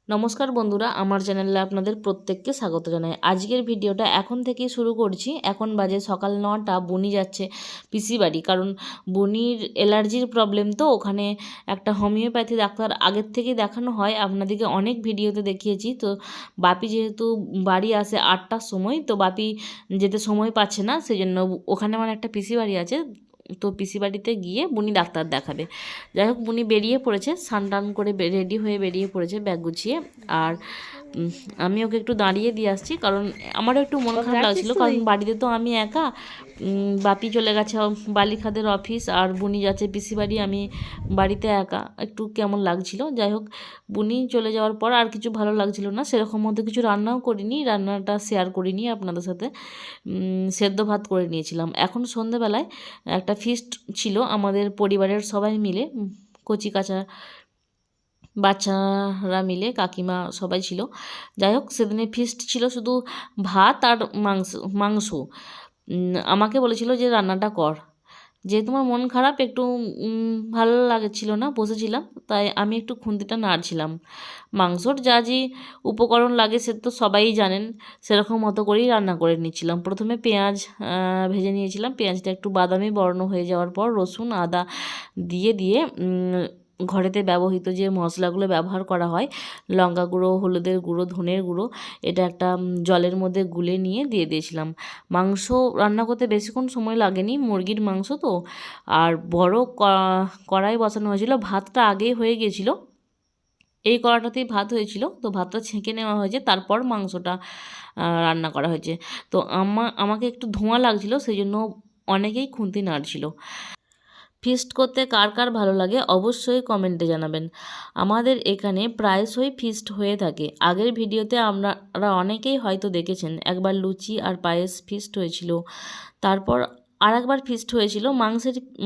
নমস্কার বন্ধুরা, আমার চ্যানেলে আপনাদের প্রত্যেককে স্বাগত জানাই। আজকের ভিডিওটা এখন থেকেই শুরু করছি। এখন বাজে সকাল 9টা। বুনি যাচ্ছে পিসি বাড়ি, কারণ বুনির অ্যালার্জির প্রবলেম, তো ওখানে একটা হোমিওপ্যাথি ডাক্তার আগের থেকেই দেখানো হয়, আপনাদেরকে অনেক ভিডিওতে দেখিয়েছি। তো বাপি যেহেতু বাড়ি আসে 8টার সময়, তো বাপি যেতে সময় পাচ্ছে না, সেই জন্য ওখানে আমার একটা পিসি বাড়ি আছে, তো পিসি বাড়িতে গিয়ে বুনি ডাক্তার দেখাবে। যাই হোক, বুনি বেরিয়ে পড়েছে, স্নান টান করে রেডি হয়ে বেরিয়ে পড়েছে ব্যাগ গুছিয়ে। আর আমি ওকে একটু দাঁড়িয়ে দিয়ে আসছি, কারণ আমারও একটু মন খারাপ লাগছিল, কারণ বাড়িতে তো আমি একা। বাপি চলে গেছে বালিখাদের অফিস, আর বুনি যাচ্ছে পিসি বাড়ি, আমি বাড়িতে একা, একটু কেমন লাগছিল। যাই হোক, বুনি চলে যাওয়ার পর আর কিছু ভালো লাগছিল না, সেরকম মতো কিছু রান্নাও করিনি, রান্নাটা শেয়ার করিনি আপনাদের সাথে। সেদ্ধ ভাত করে নিয়েছিলাম। এখন সন্ধ্যেবেলায় একটা ফিস্ট ছিল আমাদের পরিবারের সবাই মিলে, কচি কাঁচা বাচ্চারা মিলে, কাকিমা সবাই ছিল। যাই হোক, সেদিনে ফিস্ট ছিল শুধু ভাত আর মাংস। আমাকে বলেছিল যে রান্নাটা কর, যেহেতু আমার মন খারাপ, একটু ভালো লাগছিল না, বসেছিলাম, তাই আমি একটু খুন্তিটা নাড়ছিলাম। মাংসর যা যে উপকরণ লাগে সে তো সবাই জানেন, সেরকম মতো করেই রান্না করে নিচ্ছিলাম। প্রথমে পেঁয়াজ ভেজে নিয়েছিলাম, পেঁয়াজটা একটু বাদামি বর্ণ হয়ে যাওয়ার পর রসুন আদা দিয়ে ঘরেতে ব্যবহৃত যে মশলাগুলো ব্যবহার করা হয়, লঙ্কা গুঁড়ো, হলুদের গুঁড়ো, ধনের গুঁড়ো, এটা একটা জলের মধ্যে গুলে নিয়ে দিয়ে দিয়েছিলাম। মাংস রান্না করতে বেশিক্ষণ সময় লাগেনি, মুরগির মাংস তো। আর বড় কড়াই বসানো হয়েছিল, ভাতটা আগেই হয়ে গিয়েছিল, এই কড়াটাতেই ভাত হয়েছিল, তো ভাতটা ছেঁকে নেওয়া হয়েছে, তারপর মাংসটা রান্না করা হয়েছে। তো আমাকে একটু ধোঁয়া লাগছিল, সেই জন্য অনেকেই খুন্তি নাড়ছিল। ফিস্ট করতে কার কার ভালো লাগে অবশ্যই কমেন্টে জানাবেন। আমাদের এখানে প্রায়শই ফিস্ট হয়ে থাকে। আগের ভিডিওতে আপনারা অনেকেই হয়তো দেখেছেন, একবার লুচি আর পায়েস ফিস্ট হয়েছিল, তারপর আর একবার ফিস্ট হয়েছিল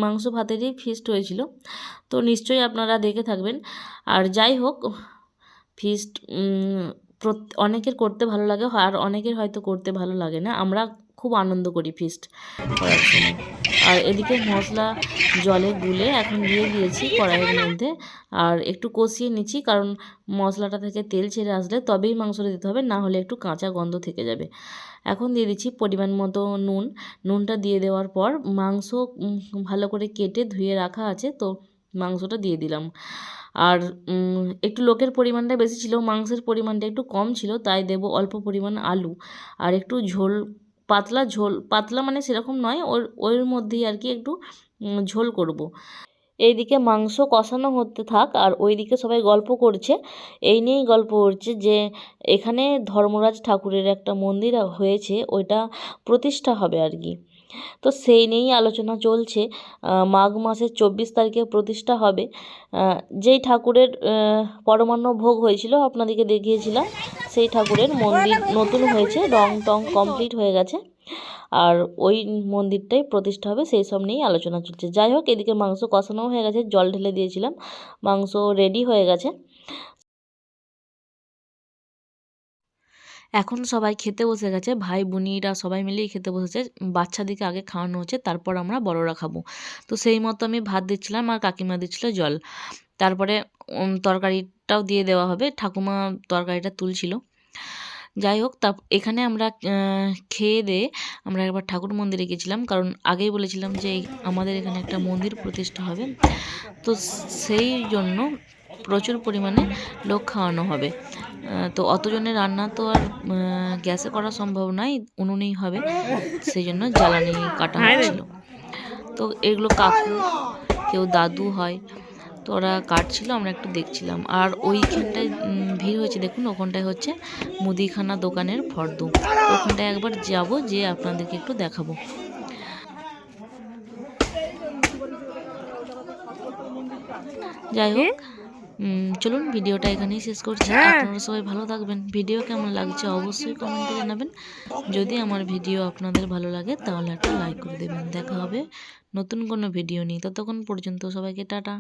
মাংস ভাতেরই ফিস্ট হয়েছিল, তো নিশ্চয়ই আপনারা দেখে থাকবেন। আর যাই হোক, ফিস্ট অনেকের করতে ভালো লাগে, আর অনেকের হয়তো করতে ভালো লাগে না। আমরা খুব আনন্দ করি ফিস্ট করার সময়। আর এদিকে মশলা জলে গুলে এখন দিয়ে দিয়েছি কড়াইয়ের মধ্যে, আর একটু কষিয়ে নিচ্ছি, কারণ মশলাটা থেকে তেল ছেড়ে আসলে তবেই মাংসটা দিতে হবে, না হলে একটু কাঁচা গন্ধ থেকে যাবে। এখন দিয়ে দিচ্ছি পরিমাণ মতো নুনটা দিয়ে দেওয়ার পর মাংস ভালো করে কেটে ধুয়ে রাখা আছে, তো মাংসটা দিয়ে দিলাম। আর একটু লোকের পরিমাণটা বেশি ছিল, মাংসের পরিমাণটা একটু কম ছিল, তাই দেব অল্প পরিমাণ আলু, আর একটু পাতলা মানে সেরকম নয়, ওর মধ্যেই আর কি একটু ঝোল করব। এইদিকে মাংস কষানো হতে থাক, আর ওইদিকে সবাই গল্প করছে। এই নিয়েই গল্প করছে যে এখানে ধর্মরাজ ঠাকুরের একটা মন্দির হয়েছে, ওইটা প্রতিষ্ঠা হবে আর কি, তো সেই নিয়েই আলোচনা চলছে। মাঘ মাসের 24 তারিখে প্রতিষ্ঠা হবে। যেই ঠাকুরের পরমান্ন ভোগ হয়েছিল আপনাদেরকে দেখিয়েছিলাম, সেই ঠাকুরের মন্দির নতুন হয়েছে, রং টং কমপ্লিট হয়ে গেছে, আর ওই মন্দিরটাই প্রতিষ্ঠা হবে, সেই সব নিয়েই আলোচনা চলছে। যাই হোক, এদিকে মাংস কষানো হয়ে গেছে, জল ঢেলে দিয়েছিলাম, মাংস রেডি হয়ে গেছে। এখন সবাই খেতে বসে গেছে, ভাই বোনিরা সবাই মিলেই খেতে বসেছে। বাচ্চাদেরকে আগে খাওয়ানো হচ্ছে, তারপর আমরা বড়রা খাবো। তো সেই মতো আমি ভাত দিচ্ছিলাম, আর কাকিমা দিচ্ছিল জল। তারপরে তরকারিটাও দিয়ে দেওয়া হবে, ঠাকুমা তরকারিটা তুলছিল। যাই হোক, এখানে আমরা খেয়ে দিয়ে আমরা একবার ঠাকুর মন্দিরে গেছিলাম, কারণ আগেই বলেছিলাম যে আমাদের এখানে একটা মন্দির প্রতিষ্ঠা হবে, তো সেই জন্য প্রচুর পরিমাণে লোক খাওয়ানো হবে। তো অতজনের রান্না তো আর গ্যাসে করা সম্ভব নয়, উনুনেই হবে, সেই জন্য জ্বালানি কাটা হচ্ছিল। তো এগুলো কাকু, কেউ দাদু হয়, তো ওরা কাটছিল, আমরা একটু দেখছিলাম। আর ওইখানটায় ভিড় হয়েছে দেখুন, ওখানটায় হচ্ছে মুদিখানা দোকানের ফর্দ, ওখানটায় একবার যাব, যে আপনাদেরকে একটু দেখাবো। যাই হোক, চলুন ভিডিওটা এখানেই শেষ করছি। আপনারা সবাই ভালো থাকবেন। ভিডিও কেমন লাগছে অবশ্যই কমেন্টে জানাবেন। যদি আমার ভিডিও আপনাদের ভালো লাগে তাহলে একটা লাইক করে দেবেন। দেখা হবে নতুন কোনো ভিডিও নিয়ে, ততক্ষণ পর্যন্ত সবাইকে টাটা।